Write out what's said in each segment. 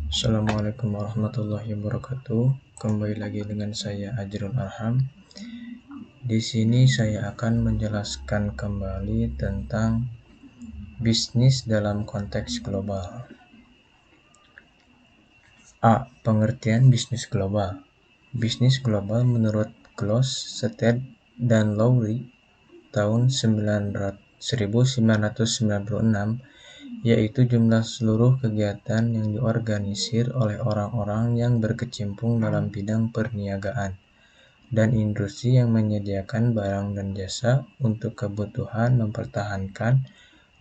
Assalamualaikum warahmatullahi wabarakatuh. Kembali lagi dengan saya Ajrul Arham. Di sini saya akan menjelaskan kembali tentang bisnis dalam konteks global. A. Pengertian bisnis global. Bisnis global menurut Close, Stead, dan Lowry tahun 1996 yaitu jumlah seluruh kegiatan yang diorganisir oleh orang-orang yang berkecimpung dalam bidang perniagaan dan industri yang menyediakan barang dan jasa untuk kebutuhan mempertahankan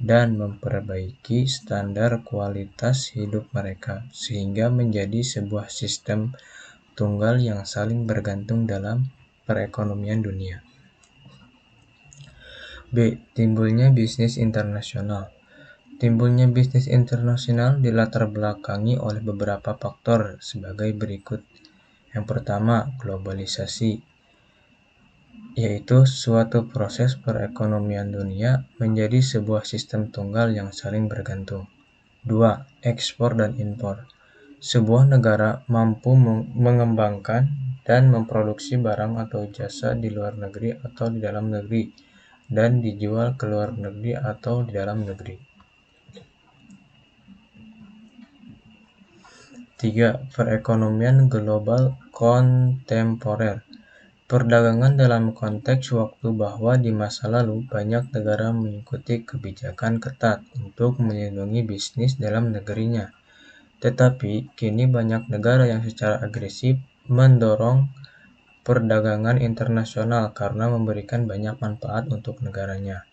dan memperbaiki standar kualitas hidup mereka, sehingga menjadi sebuah sistem tunggal yang saling bergantung dalam perekonomian dunia. B. Timbulnya bisnis internasional. Timbulnya bisnis internasional dilatar belakangi oleh beberapa faktor sebagai berikut. Yang pertama, globalisasi, yaitu suatu proses perekonomian dunia menjadi sebuah sistem tunggal yang saling bergantung. 2. Ekspor dan impor. Sebuah negara mampu mengembangkan dan memproduksi barang atau jasa di luar negeri atau di dalam negeri dan dijual ke luar negeri atau di dalam negeri. 3. Perekonomian global kontemporer. Perdagangan dalam konteks waktu bahwa di masa lalu banyak negara mengikuti kebijakan ketat untuk melindungi bisnis dalam negerinya. Tetapi kini banyak negara yang secara agresif mendorong perdagangan internasional karena memberikan banyak manfaat untuk negaranya.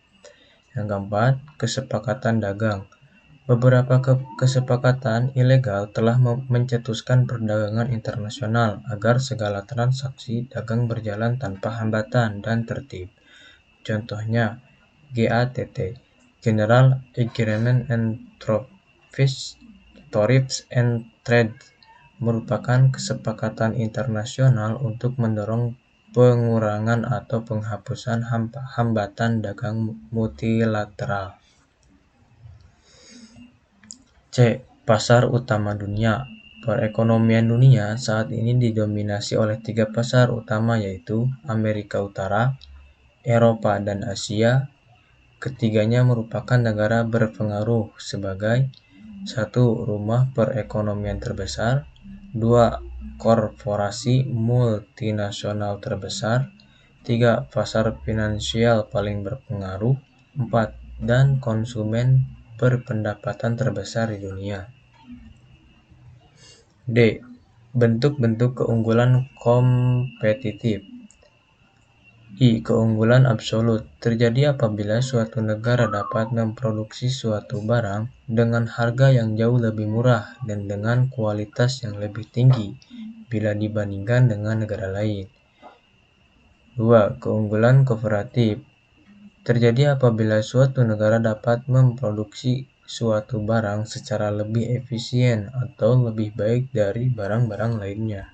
Yang keempat, kesepakatan dagang. Beberapa kesepakatan ilegal telah mencetuskan perdagangan internasional agar segala transaksi dagang berjalan tanpa hambatan dan tertib. Contohnya, GATT, General Agreement and Tariffs and Trade, merupakan kesepakatan internasional untuk mendorong pengurangan atau penghapusan hambatan dagang multilateral. C. Pasar utama dunia. Perekonomian dunia saat ini didominasi oleh 3 pasar utama, yaitu Amerika Utara, Eropa, dan Asia. Ketiganya merupakan negara berpengaruh sebagai 1. Rumah perekonomian terbesar, 2. Korporasi multinasional terbesar, 3. Pasar finansial paling berpengaruh, 4. Dan konsumen berpendapatan terbesar di dunia. D. Bentuk-bentuk keunggulan kompetitif. I. Keunggulan absolut terjadi apabila suatu negara dapat memproduksi suatu barang dengan harga yang jauh lebih murah dan dengan kualitas yang lebih tinggi bila dibandingkan dengan negara lain. 2. Keunggulan komparatif terjadi apabila suatu negara dapat memproduksi suatu barang secara lebih efisien atau lebih baik dari barang-barang lainnya.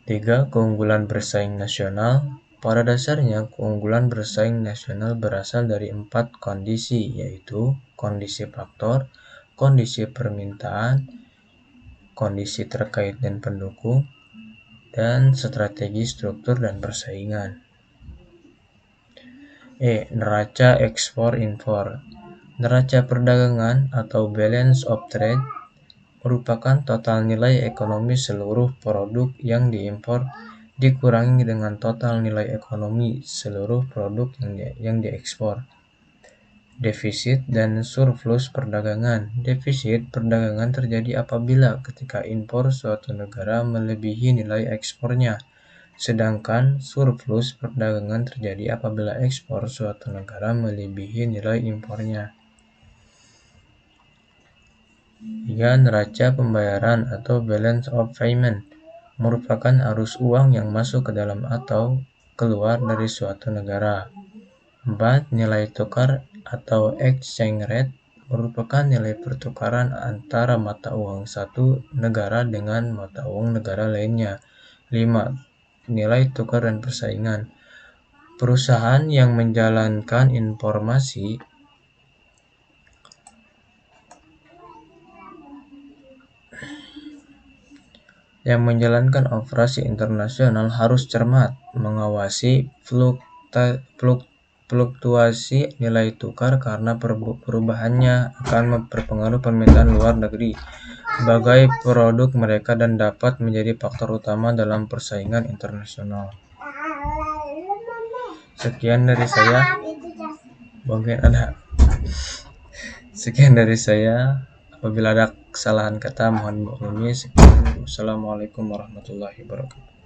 3. Keunggulan bersaing nasional. Pada dasarnya, keunggulan bersaing nasional berasal dari 4 kondisi, yaitu kondisi faktor, kondisi permintaan, kondisi terkait dan pendukung, dan strategi struktur dan persaingan. Neraca ekspor-impor. Neraca perdagangan atau balance of trade merupakan total nilai ekonomi seluruh produk yang diimpor dikurangi dengan total nilai ekonomi seluruh produk yang diekspor. Defisit dan surplus perdagangan. Defisit perdagangan terjadi apabila ketika impor suatu negara melebihi nilai ekspornya, sedangkan surplus perdagangan terjadi apabila ekspor suatu negara melebihi nilai impornya. 3. Neraca pembayaran atau balance of payment merupakan arus uang yang masuk ke dalam atau keluar dari suatu negara. 4. Nilai tukar atau exchange rate merupakan nilai pertukaran antara mata uang satu negara dengan mata uang negara lainnya. 5. Nilai tukar dan persaingan. Perusahaan yang menjalankan informasi Yang menjalankan operasi internasional harus cermat mengawasi fluktuasi nilai tukar karena perubahannya akan berpengaruh permintaan luar negeri sebagai produk mereka dan dapat menjadi faktor utama dalam persaingan internasional. Sekian dari saya. Apabila ada kesalahan kata mohon maklumi. Assalamualaikum warahmatullahi wabarakatuh.